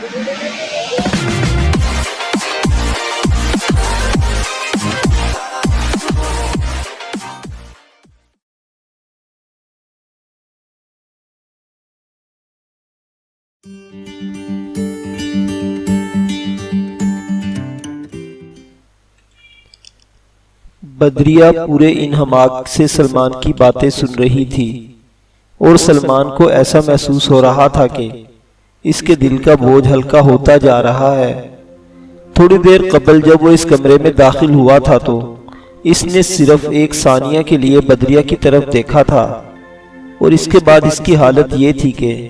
بدریہ پورے انہماک سے سلمان کی باتیں سن رہی تھی اور سلمان کو ایسا محسوس ہو رہا تھا کہ اس کے دل کا بوجھ ہلکا ہوتا جا رہا ہے۔ تھوڑی دیر قبل جب وہ اس کمرے میں داخل ہوا تھا تو اس نے صرف ایک ثانیہ کے لیے بدریہ کی طرف دیکھا تھا، اور اس کے بعد اس کی حالت یہ تھی کہ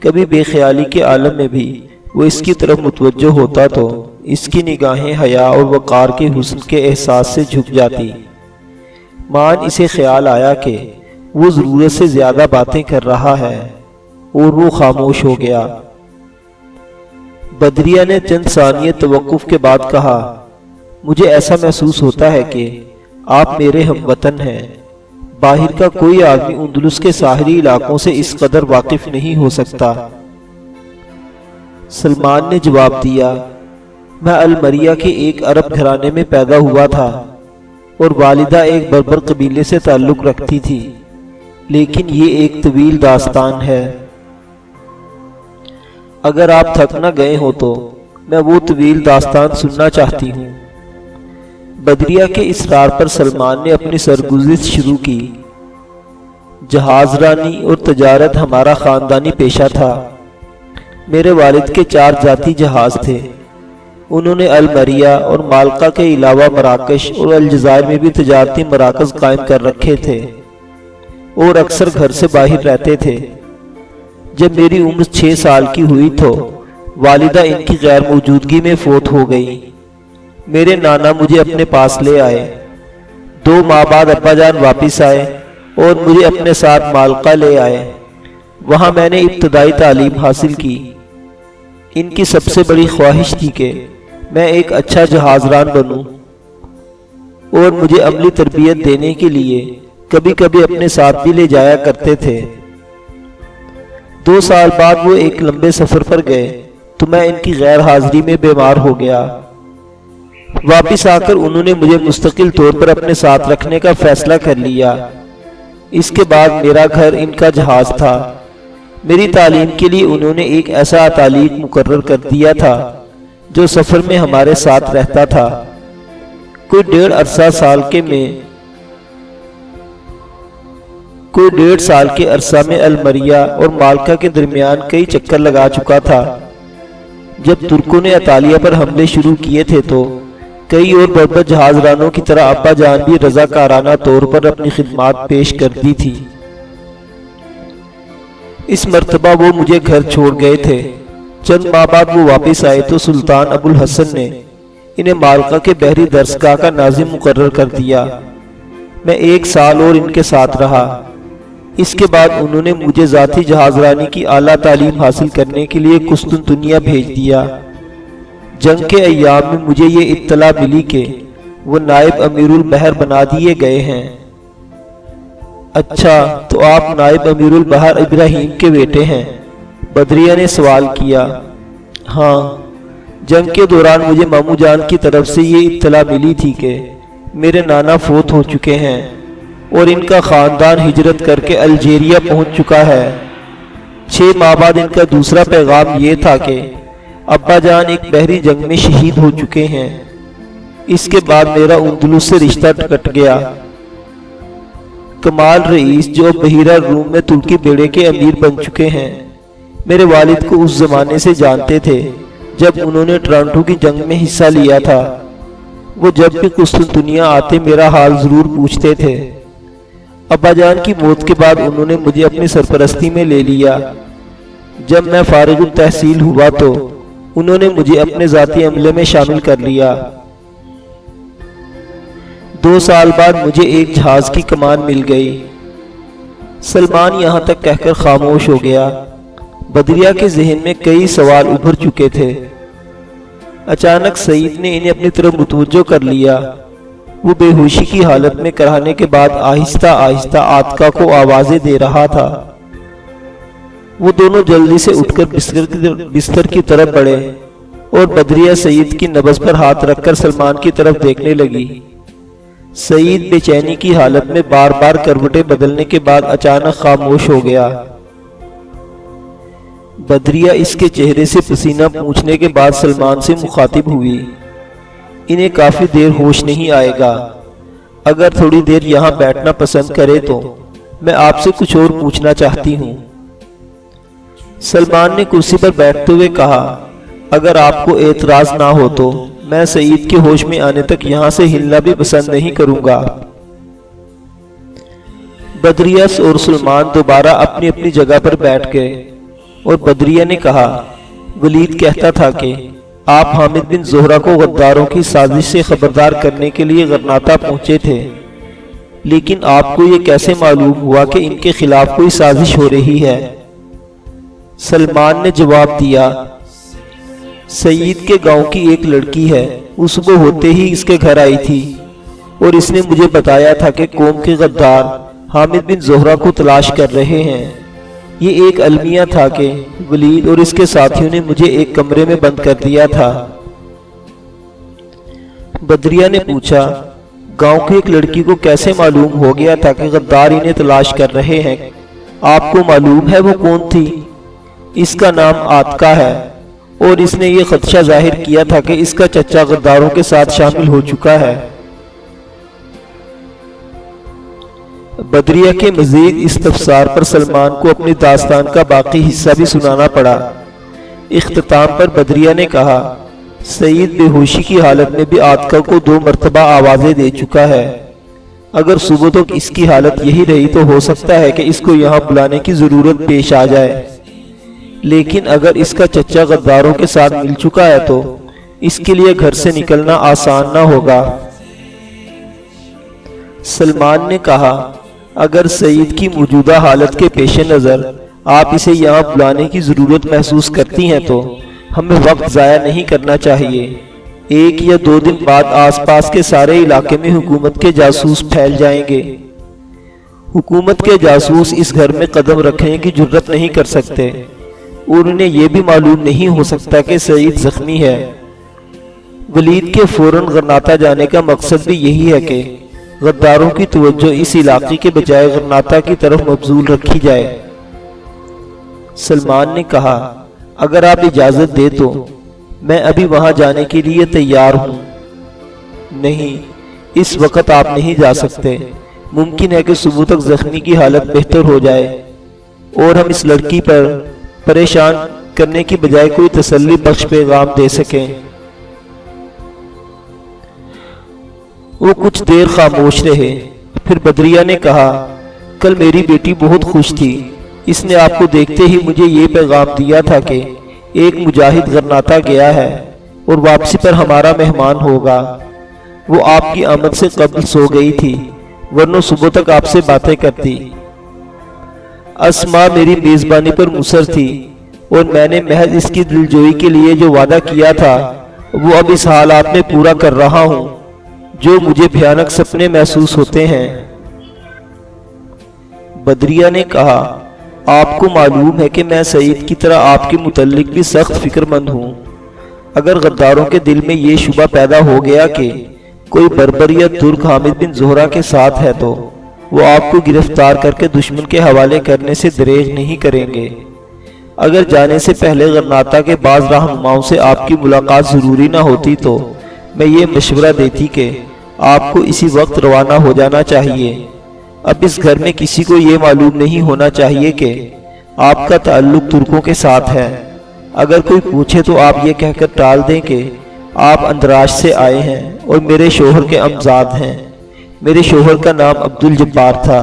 کبھی بے خیالی کے عالم میں بھی وہ اس کی طرف متوجہ ہوتا تو اس کی نگاہیں حیا اور وقار کے حسن کے احساس سے جھک جاتی۔ مان اسے خیال آیا کہ وہ ضرورت سے زیادہ باتیں کر رہا ہے اور وہ خاموش ہو گیا۔ بدریہ نے چند ثانیے توقف کے بعد کہا، مجھے ایسا محسوس ہوتا ہے کہ آپ میرے ہم وطن ہیں۔ باہر کا کوئی آدمی اندلس کے ساحلی علاقوں سے اس قدر واقف نہیں ہو سکتا۔ سلمان نے جواب دیا، میں المریہ کے ایک عرب گھرانے میں پیدا ہوا تھا اور والدہ ایک بربر قبیلے سے تعلق رکھتی تھی، لیکن یہ ایک طویل داستان ہے۔ اگر آپ تھک نہ گئے ہو تو میں وہ طویل داستان سننا چاہتی ہوں۔ بدریہ کے اصرار پر سلمان نے اپنی سرگزشت شروع کی۔ جہاز رانی اور تجارت ہمارا خاندانی پیشہ تھا۔ میرے والد کے 4 ذاتی جہاز تھے۔ انہوں نے المریہ اور مالقا کے علاوہ مراکش اور الجزائر میں بھی تجارتی مراکز قائم کر رکھے تھے اور اکثر گھر سے باہر رہتے تھے۔ جب میری عمر 6 سال کی ہوئی تو والدہ ان کی غیر موجودگی میں فوت ہو گئی۔ میرے نانا مجھے اپنے پاس لے آئے۔ 2 ماہ بعد ابا جان واپس آئے اور مجھے اپنے ساتھ مالقا لے آئے۔ وہاں میں نے ابتدائی تعلیم حاصل کی۔ ان کی سب سے بڑی خواہش تھی کہ میں ایک اچھا جہاز ران بنوں، اور مجھے عملی تربیت دینے کے لیے کبھی کبھی اپنے ساتھ بھی لے جایا کرتے تھے۔ 2 سال بعد وہ ایک لمبے سفر پر گئے تو میں ان کی غیر حاضری میں بیمار ہو گیا۔ واپس آ کر انہوں نے مجھے مستقل طور پر اپنے ساتھ رکھنے کا فیصلہ کر لیا۔ اس کے بعد میرا گھر ان کا جہاز تھا۔ میری تعلیم کے لیے انہوں نے ایک ایسا اتالیق مقرر کر دیا تھا جو سفر میں ہمارے ساتھ رہتا تھا۔ کوئی 1.5 سال کے عرصہ میں المریہ اور مالقا کے درمیان کئی چکر لگا چکا تھا۔ جب ترکوں نے اطالیہ پر حملے شروع کیے تھے تو کئی اور بربر جہاز رانوں کی طرح ابا جان بھی رضاکارانہ طور پر اپنی خدمات پیش کر دی تھی۔ اس مرتبہ وہ مجھے گھر چھوڑ گئے تھے۔ چند ماہ بعد وہ واپس آئے تو سلطان ابو الحسن نے انہیں مالقا کے بحری درسگاہ کا ناظم مقرر کر دیا۔ میں 1 سال اور ان کے ساتھ رہا۔ اس کے بعد انہوں نے مجھے ذاتی جہاز رانی کی اعلیٰ تعلیم حاصل کرنے کے لیے قسطنطنیہ بھیج دیا۔ جنگ کے ایام میں مجھے یہ اطلاع ملی کہ وہ نائب امیر البحر بنا دیے گئے ہیں۔ اچھا، تو آپ نائب امیر البحر ابراہیم کے بیٹے ہیں؟ بدریہ نے سوال کیا۔ ہاں، جنگ کے دوران مجھے ماموں جان کی طرف سے یہ اطلاع ملی تھی کہ میرے نانا فوت ہو چکے ہیں اور ان کا خاندان ہجرت کر کے الجیریا پہنچ چکا ہے۔ 6 ماہ بعد ان کا دوسرا پیغام یہ تھا کہ ابا جان ایک بحری جنگ میں شہید ہو چکے ہیں۔ اس کے بعد میرا اندلس سے رشتہ کٹ گیا۔ کمال رئیس جو بحیرہ روم میں ترکی بیڑے کے امیر بن چکے ہیں، میرے والد کو اس زمانے سے جانتے تھے جب انہوں نے ٹرانٹو کی جنگ میں حصہ لیا تھا۔ وہ جب بھی قسطنطنیہ آتے میرا حال ضرور پوچھتے تھے۔ ابا جان کی موت کے بعد انہوں نے مجھے اپنی سرپرستی میں لے لیا۔ جب میں فارغ التحصیل ہوا تو انہوں نے مجھے اپنے ذاتی عملے میں شامل کر لیا۔ 2 سال بعد مجھے ایک جہاز کی کمان مل گئی۔ سلمان یہاں تک کہہ کر خاموش ہو گیا۔ بدریہ کے ذہن میں کئی سوال ابھر چکے تھے۔ اچانک سعید نے انہیں اپنی طرف متوجہ کر لیا۔ وہ بے ہوشی کی حالت میں کرانے کے بعد آہستہ آہستہ عاتقہ کو آوازیں دے رہا تھا۔ وہ دونوں جلدی سے اٹھ کر بستر کی طرف بڑھے اور بدریہ سعید کی نبض پر ہاتھ رکھ کر سلمان کی طرف دیکھنے لگی۔ سعید بے چینی کی حالت میں بار بار کروٹیں بدلنے کے بعد اچانک خاموش ہو گیا۔ بدریہ اس کے چہرے سے پسینہ پوچھنے کے بعد سلمان سے مخاطب ہوئی، انہیں کافی دیر ہوش نہیں آئے گا، اگر تھوڑی دیر یہاں بیٹھنا پسند کرے تو میں آپ سے کچھ اور پوچھنا چاہتی ہوں۔ سلمان نے کرسی پر بیٹھتے ہوئے کہا، اگر آپ کو اعتراض نہ ہو تو میں سعید کے ہوش میں آنے تک یہاں سے ہلنا بھی پسند نہیں کروں گا۔ بدریہ اور سلمان دوبارہ اپنی اپنی جگہ پر بیٹھ گئے اور بدریہ نے کہا، ولید کہتا تھا کہ آپ حامد بن زہرہ کو غداروں کی سازش سے خبردار کرنے کے لیے غرناطہ پہنچے تھے، لیکن آپ کو یہ کیسے معلوم ہوا کہ ان کے خلاف کوئی سازش ہو رہی ہے؟ سلمان نے جواب دیا، سعید کے گاؤں کی ایک لڑکی ہے، وہ صبح ہوتے ہی اس کے گھر آئی تھی اور اس نے مجھے بتایا تھا کہ قوم کے غدار حامد بن زہرہ کو تلاش کر رہے ہیں۔ یہ ایک المیہ تھا کہ ولید اور اس کے ساتھیوں نے مجھے ایک کمرے میں بند کر دیا تھا۔ بدریہ نے پوچھا، گاؤں کی ایک لڑکی کو کیسے معلوم ہو گیا تھا کہ غدار انہیں تلاش کر رہے ہیں؟ آپ کو معلوم ہے وہ کون تھی؟ اس کا نام عاتقہ ہے اور اس نے یہ خدشہ ظاہر کیا تھا کہ اس کا چچا غداروں کے ساتھ شامل ہو چکا ہے۔ بدریہ کے مزید استفسار پر سلمان کو اپنی داستان کا باقی حصہ بھی سنانا پڑا۔ اختتام پر بدریہ نے کہا، سعید بے ہوشی کی حالت میں بھی عاتقہ کو 2 مرتبہ آوازیں دے چکا ہے۔ اگر صبح تک اس کی حالت یہی رہی تو ہو سکتا ہے کہ اس کو یہاں بلانے کی ضرورت پیش آ جائے، لیکن اگر اس کا چچا غداروں کے ساتھ مل چکا ہے تو اس کے لیے گھر سے نکلنا آسان نہ ہوگا۔ سلمان نے کہا، اگر سعید کی موجودہ حالت کے پیش نظر آپ اسے یہاں بلانے کی ضرورت محسوس کرتی ہیں تو ہمیں وقت ضائع نہیں کرنا چاہیے۔ 1 یا 2 دن بعد آس پاس کے سارے علاقے میں حکومت کے جاسوس پھیل جائیں گے۔ حکومت کے جاسوس اس گھر میں قدم رکھنے کی جرات نہیں کر سکتے اور انہیں یہ بھی معلوم نہیں ہو سکتا کہ سعید زخمی ہے۔ ولید کے فوراً غرناطہ جانے کا مقصد بھی یہی ہے کہ غداروں کی توجہ اس علاقے کے بجائے غرناطہ کی طرف مبذول رکھی جائے۔ سلمان نے کہا، اگر آپ اجازت دے تو میں ابھی وہاں جانے کے لیے تیار ہوں۔ نہیں، اس وقت آپ نہیں جا سکتے، ممکن ہے کہ صبح تک زخمی کی حالت بہتر ہو جائے اور ہم اس لڑکی پر پریشان کرنے کی بجائے کوئی تسلی بخش پیغام دے سکیں۔ وہ کچھ دیر خاموش رہے، پھر بدریہ نے کہا، کل میری بیٹی بہت خوش تھی، اس نے آپ کو دیکھتے ہی مجھے یہ پیغام دیا تھا کہ ایک مجاہد غرناطہ گیا ہے اور واپسی پر ہمارا مہمان ہوگا۔ وہ آپ کی آمد سے قبل سو گئی تھی، ورنہ صبح تک آپ سے باتیں کرتی۔ اسما میری میزبانی پر مصر تھی اور میں نے محض اس کی دلجوئی کے لیے جو وعدہ کیا تھا وہ اب اس حالات میں پورا کر رہا ہوں جو مجھے بھیانک سپنے محسوس ہوتے ہیں۔ بدریہ نے کہا، آپ کو معلوم ہے کہ میں سعید کی طرح آپ کے متعلق بھی سخت فکر مند ہوں۔ اگر غداروں کے دل میں یہ شبہ پیدا ہو گیا کہ کوئی بربر یا ترک حامد بن زہرہ کے ساتھ ہے تو وہ آپ کو گرفتار کر کے دشمن کے حوالے کرنے سے دریغ نہیں کریں گے۔ اگر جانے سے پہلے غرناطہ کے بعض رہنماؤں سے آپ کی ملاقات ضروری نہ ہوتی تو میں یہ مشورہ دیتی کہ آپ کو اسی وقت روانہ ہو جانا چاہیے۔ اب اس گھر میں کسی کو یہ معلوم نہیں ہونا چاہیے کہ آپ کا تعلق ترکوں کے ساتھ ہے۔ اگر کوئی پوچھے تو آپ یہ کہہ کر ٹال دیں کہ آپ اندراج سے آئے ہیں اور میرے شوہر کے امزاد ہیں۔ میرے شوہر کا نام عبدالجبار تھا۔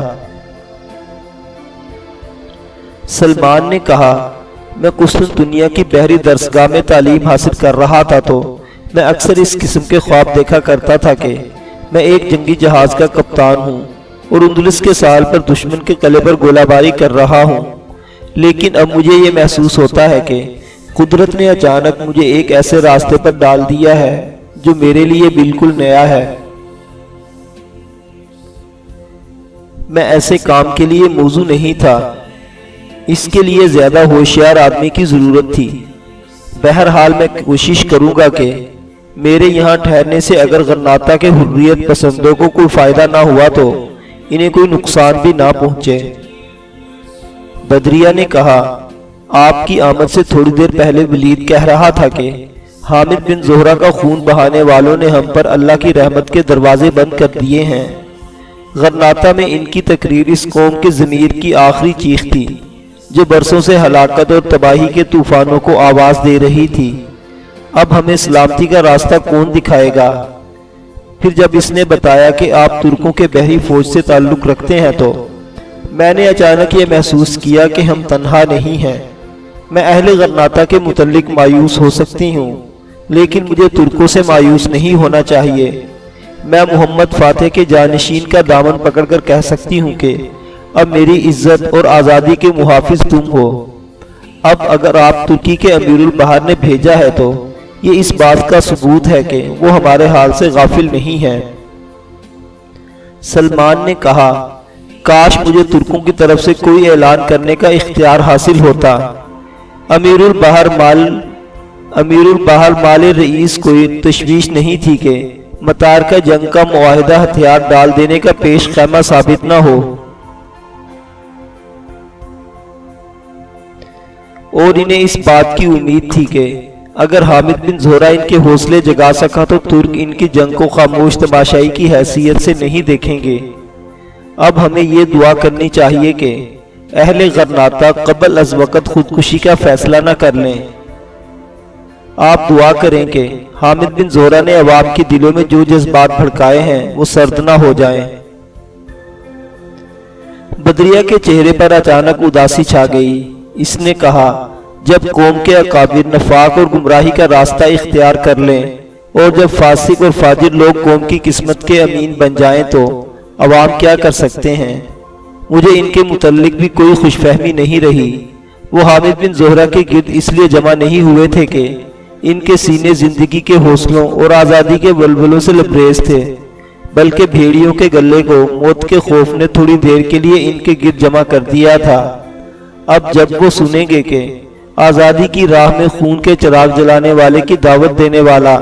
سلمان نے کہا، میں قسطنطنیہ کی بحری درسگاہ میں تعلیم حاصل کر رہا تھا تو میں اکثر اس قسم کے خواب دیکھا کرتا تھا کہ میں ایک جنگی جہاز کا کپتان ہوں اور اندلس کے ساحل پر دشمن کے قلعے پر گولہ باری کر رہا ہوں، لیکن اب مجھے یہ محسوس ہوتا ہے کہ قدرت نے اچانک مجھے ایک ایسے راستے پر ڈال دیا ہے جو میرے لیے بالکل نیا ہے۔ میں ایسے کام کے لیے موزوں نہیں تھا۔ اس کے لیے زیادہ ہوشیار آدمی کی ضرورت تھی۔ بہرحال میں کوشش کروں گا کہ میرے یہاں ٹھہرنے سے اگر غرناطہ کے حریت پسندوں کو کوئی فائدہ نہ ہوا تو انہیں کوئی نقصان بھی نہ پہنچے۔ بدریہ نے کہا، آپ کی آمد سے تھوڑی دیر پہلے ولید کہہ رہا تھا کہ حامد بن زہرہ کا خون بہانے والوں نے ہم پر اللہ کی رحمت کے دروازے بند کر دیے ہیں۔ غرناطہ میں ان کی تقریر اس قوم کے ضمیر کی آخری چیخ تھی جو برسوں سے ہلاکت اور تباہی کے طوفانوں کو آواز دے رہی تھی۔ اب ہمیں سلامتی کا راستہ کون دکھائے گا؟ پھر جب اس نے بتایا کہ آپ ترکوں کے بحری فوج سے تعلق رکھتے ہیں تو میں نے اچانک یہ محسوس کیا کہ ہم تنہا نہیں ہیں۔ میں اہل غرناطہ کے متعلق مایوس ہو سکتی ہوں، لیکن مجھے ترکوں سے مایوس نہیں ہونا چاہیے۔ میں محمد فاتح کے جانشین کا دامن پکڑ کر کہہ سکتی ہوں کہ اب میری عزت اور آزادی کے محافظ تم ہو۔ اب اگر آپ ترکی کے امیر البحر نے بھیجا ہے تو یہ اس بات کا ثبوت ہے کہ وہ ہمارے حال سے غافل نہیں ہے۔ سلمان نے کہا، کاش مجھے ترکوں کی طرف سے کوئی اعلان کرنے کا اختیار حاصل ہوتا۔ امیر البحر مال رئیس کوئی تشویش نہیں تھی کہ مطار کا جنگ کا معاہدہ ہتھیار ڈال دینے کا پیش خیمہ ثابت نہ ہو، اور انہیں اس بات کی امید تھی کہ اگر حامد بن زہرہ ان کے حوصلے جگا سکا تو ترک ان کی جنگ کو خاموش تماشائی کی حیثیت سے نہیں دیکھیں گے۔ اب ہمیں یہ دعا کرنی چاہیے کہ اہل غرناطہ قبل از وقت خودکشی کا فیصلہ نہ کر لیں۔ آپ دعا کریں کہ حامد بن زہرہ نے عوام کے دلوں میں جو جذبات بھڑکائے ہیں وہ سرد نہ ہو جائیں۔ بدریہ کے چہرے پر اچانک اداسی چھا گئی۔ اس نے کہا، جب قوم کے اکابر نفاق اور گمراہی کا راستہ اختیار کر لیں اور جب فاسق اور فاجر لوگ قوم کی قسمت کے امین بن جائیں تو عوام کیا کر سکتے ہیں؟ مجھے ان کے متعلق بھی کوئی خوش فہمی نہیں رہی۔ وہ حامد بن زہرہ کے گرد اس لیے جمع نہیں ہوئے تھے کہ ان کے سینے زندگی کے حوصلوں اور آزادی کے ولولوں سے لبریز تھے، بلکہ بھیڑیوں کے گلے کو موت کے خوف نے تھوڑی دیر کے لیے ان کے گرد جمع کر دیا تھا۔ اب جب وہ سنیں گے کہ آزادی کی راہ میں خون کے چراغ جلانے والے کی دعوت دینے والا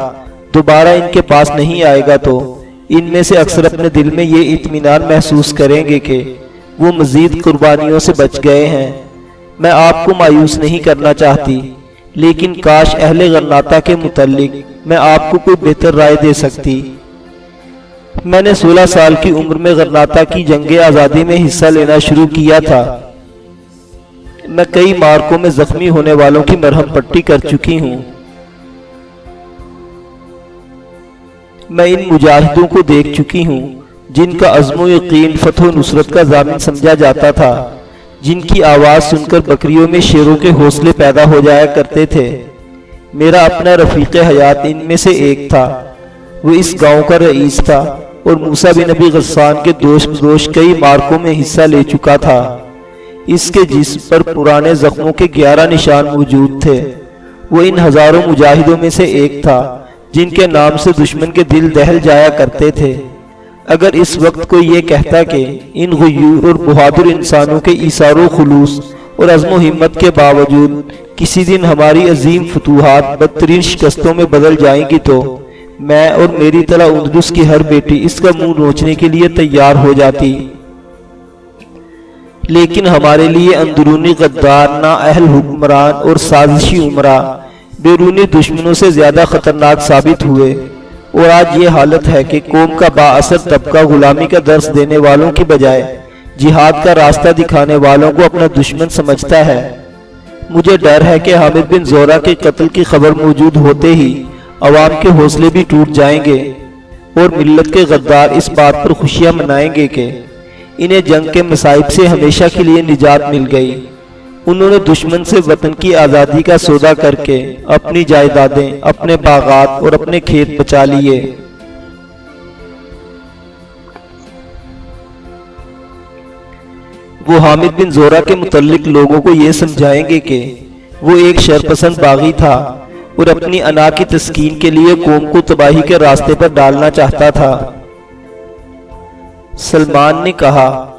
دوبارہ ان کے پاس نہیں آئے گا تو ان میں سے اکثر اپنے دل میں یہ اطمینان محسوس کریں گے کہ وہ مزید قربانیوں سے بچ گئے ہیں۔ میں آپ کو مایوس نہیں کرنا چاہتی، لیکن کاش اہل غرناطہ کے متعلق میں آپ کو کوئی بہتر رائے دے سکتی۔ میں نے 16 سال کی عمر میں غرناطہ کی جنگ آزادی میں حصہ لینا شروع کیا تھا۔ میں کئی مارکوں میں زخمی ہونے والوں کی مرہم پٹی کر چکی ہوں۔ میں ان مجاہدوں کو دیکھ چکی ہوں جن کا عزم و یقین فتح و نصرت کا ضامن سمجھا جاتا تھا، جن کی آواز سن کر بکریوں میں شیروں کے حوصلے پیدا ہو جایا کرتے تھے۔ میرا اپنا رفیق حیات ان میں سے ایک تھا۔ وہ اس گاؤں کا رئیس تھا اور موسیٰ بن نبی غسان کے دوش کئی مارکوں میں حصہ لے چکا تھا۔ اس کے جسم پر پرانے زخموں کے 11 نشان موجود تھے۔ وہ ان ہزاروں مجاہدوں میں سے ایک تھا جن کے نام سے دشمن کے دل دہل جایا کرتے تھے۔ اگر اس وقت کوئی یہ کہتا کہ ان غیور اور بہادر انسانوں کے ایثار و خلوص اور عزم و ہمت کے باوجود کسی دن ہماری عظیم فتوحات بدترین شکستوں میں بدل جائیں گی تو میں اور میری طرح اندلس کی ہر بیٹی اس کا منہ نوچنے کے لیے تیار ہو جاتی۔ لیکن ہمارے لیے اندرونی غدار، نااہل حکمران اور سازشی عمرا بیرونی دشمنوں سے زیادہ خطرناک ثابت ہوئے، اور آج یہ حالت ہے کہ قوم کا با اثر طبقہ غلامی کا درس دینے والوں کی بجائے جہاد کا راستہ دکھانے والوں کو اپنا دشمن سمجھتا ہے۔ مجھے ڈر ہے کہ حامد بن زہرہ کے قتل کی خبر موجود ہوتے ہی عوام کے حوصلے بھی ٹوٹ جائیں گے، اور ملت کے غدار اس بات پر خوشیاں منائیں گے کہ انہیں جنگ کے مصائب سے ہمیشہ کے لیے نجات مل گئی۔ انہوں نے دشمن سے وطن کی آزادی کا سودا کر کے اپنی جائیدادیں، اپنے باغات اور اپنے کھیت بچا لیے۔ وہ حامد بن زہرہ کے متعلق لوگوں کو یہ سمجھائیں گے کہ وہ ایک شرپسند باغی تھا اور اپنی انا کی تسکین کے لیے قوم کو تباہی کے راستے پر ڈالنا چاہتا تھا۔ سلمان نے کہا،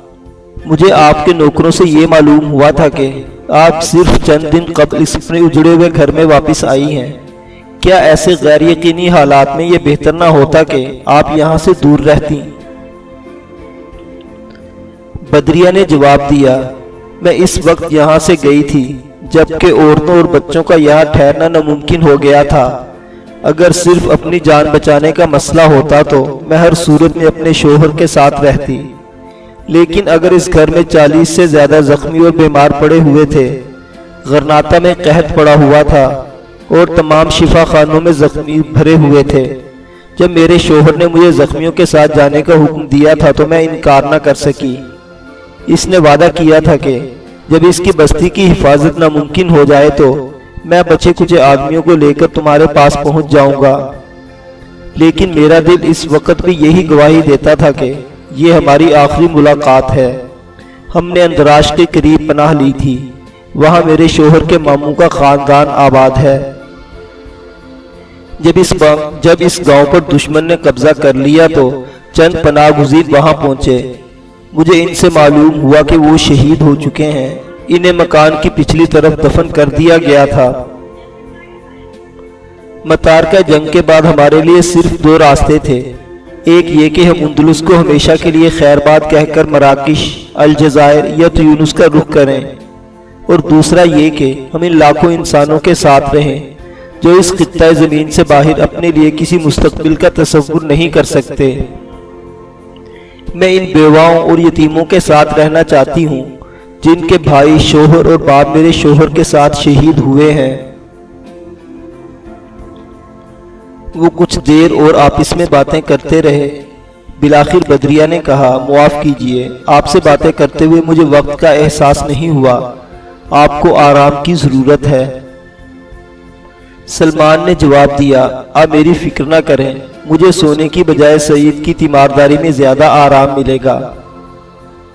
مجھے آپ کے نوکروں سے یہ معلوم ہوا تھا کہ آپ صرف چند دن قبل اس اپنے اجڑے ہوئے گھر میں واپس آئی ہیں۔ کیا ایسے غیر یقینی حالات میں یہ بہتر نہ ہوتا کہ آپ یہاں سے دور رہتی؟ بدریہ نے جواب دیا، میں اس وقت یہاں سے گئی تھی جبکہ عورتوں اور بچوں کا یہاں ٹھہرنا ناممکن ہو گیا تھا۔ اگر صرف اپنی جان بچانے کا مسئلہ ہوتا تو میں ہر صورت میں اپنے شوہر کے ساتھ رہتی، لیکن اگر اس گھر میں 40 سے زیادہ زخمی اور بیمار پڑے ہوئے تھے، غرناطہ میں قحط پڑا ہوا تھا اور تمام شفا خانوں میں زخمی بھرے ہوئے تھے، جب میرے شوہر نے مجھے زخمیوں کے ساتھ جانے کا حکم دیا تھا تو میں انکار نہ کر سکی۔ اس نے وعدہ کیا تھا کہ جب اس کی بستی کی حفاظت ناممکن ہو جائے تو میں بچے کچھ آدمیوں کو لے کر تمہارے پاس پہنچ جاؤں گا، لیکن میرا دل اس وقت بھی یہی گواہی دیتا تھا کہ یہ ہماری آخری ملاقات ہے۔ ہم نے اندراج کے قریب پناہ لی تھی، وہاں میرے شوہر کے ماموں کا خاندان آباد ہے۔ جب اس گاؤں پر دشمن نے قبضہ کر لیا تو چند پناہ گزین وہاں پہنچے۔ مجھے ان سے معلوم ہوا کہ وہ شہید ہو چکے ہیں، انہیں مکان کی پچھلی طرف دفن کر دیا گیا تھا۔ متارکہ جنگ کے بعد ہمارے لیے صرف 2 راستے تھے، ایک یہ کہ ہم اندلس کو ہمیشہ کے لیے خیر باد کہہ کر مراکش، الجزائر یا تیونس کا رخ کریں، اور دوسرا یہ کہ ہم ان لاکھوں انسانوں کے ساتھ رہیں جو اس خطہ زمین سے باہر اپنے لیے کسی مستقبل کا تصور نہیں کر سکتے۔ میں ان بیواؤں اور یتیموں کے ساتھ رہنا چاہتی ہوں جن کے بھائی، شوہر اور باپ میرے شوہر کے ساتھ شہید ہوئے ہیں۔ وہ کچھ دیر اور آپس میں باتیں کرتے رہے۔ بالآخر بدریہ نے کہا، معاف کیجئے، آپ سے باتیں کرتے ہوئے مجھے وقت کا احساس نہیں ہوا، آپ کو آرام کی ضرورت ہے۔ سلمان نے جواب دیا، آپ میری فکر نہ کریں، مجھے سونے کی بجائے سعید کی تیمارداری میں زیادہ آرام ملے گا۔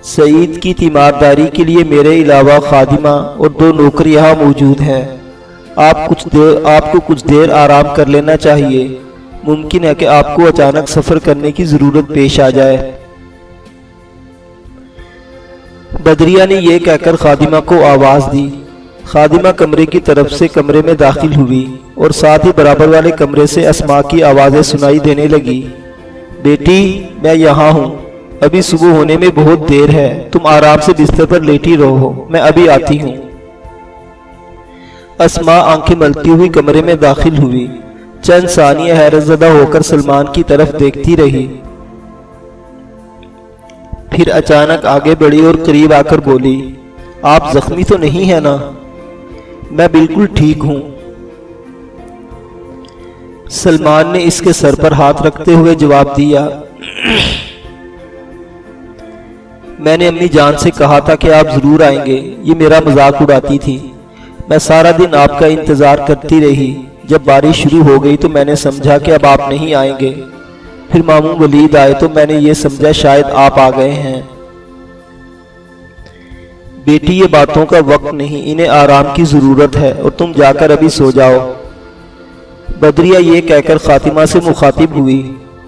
سعید کی تیمارداری کے لیے میرے علاوہ خادمہ اور 2 نوکر یہاں موجود ہیں۔ آپ کو کچھ دیر آرام کر لینا چاہیے، ممکن ہے کہ آپ کو اچانک سفر کرنے کی ضرورت پیش آ جائے۔ بدریہ نے یہ کہہ کر خادمہ کو آواز دی۔ خادمہ کمرے کی طرف سے کمرے میں داخل ہوئی اور ساتھ ہی برابر والے کمرے سے اسماء کی آوازیں سنائی دینے لگی۔ بیٹی، میں یہاں ہوں، ابھی صبح ہونے میں بہت دیر ہے، تم آرام سے بستر پر لیٹی رہو، میں ابھی آتی ہوں۔ اسماء آنکھیں ملتی ہوئی کمرے میں داخل ہوئی، چند ثانیہ حیرت زدہ ہو کر سلمان کی طرف دیکھتی رہی، پھر اچانک آگے بڑھی اور قریب آ کر بولی، آپ زخمی تو نہیں ہیں نا؟ میں بالکل ٹھیک ہوں۔ سلمان نے اس کے سر پر ہاتھ رکھتے ہوئے جواب دیا، میں نے امی جان سے کہا تھا کہ آپ ضرور آئیں گے، یہ میرا مذاق اڑاتی تھی۔ میں سارا دن آپ کا انتظار کرتی رہی، جب بارش شروع ہو گئی تو میں نے سمجھا کہ اب آپ نہیں آئیں گے، پھر ماموں ولید آئے تو میں نے یہ سمجھا شاید آپ آ گئے ہیں۔ بیٹی، یہ باتوں کا وقت نہیں، انہیں آرام کی ضرورت ہے اور تم جا کر ابھی سو جاؤ۔ بدریہ یہ کہہ کر فاطمہ سے مخاطب ہوئی،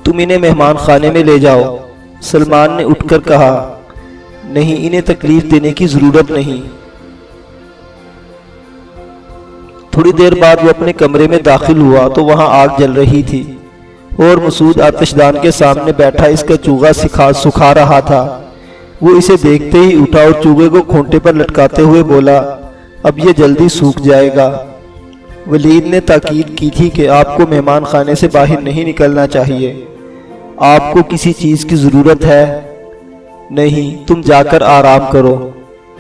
تم انہیں مہمان خانے میں لے جاؤ۔ سلمان نے اٹھ کر کہا، نہیں، انہیں تکلیف دینے کی ضرورت نہیں۔ تھوڑی دیر بعد وہ اپنے کمرے میں داخل ہوا تو وہاں آگ جل رہی تھی اور مسعود آتش دان کے سامنے بیٹھا اس کا چوغا سکھا رہا تھا۔ وہ اسے دیکھتے ہی اٹھا اور چوغے کو کھونٹے پر لٹکاتے ہوئے بولا، اب یہ جلدی سوکھ جائے گا۔ ولید نے تاکید کی تھی کہ آپ کو مہمان خانے سے باہر نہیں نکلنا چاہیے۔ آپ کو کسی چیز کی ضرورت ہے؟ نہیں، تم جا کر آرام کرو۔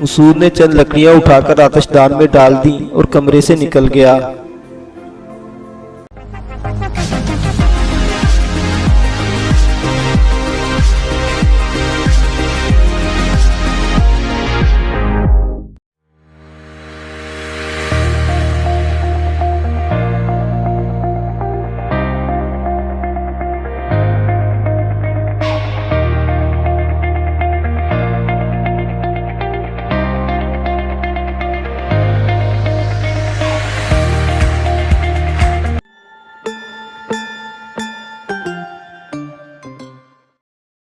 مسعود نے چند لکڑیاں اٹھا کر آتش دان میں ڈال دیں اور کمرے سے نکل گیا۔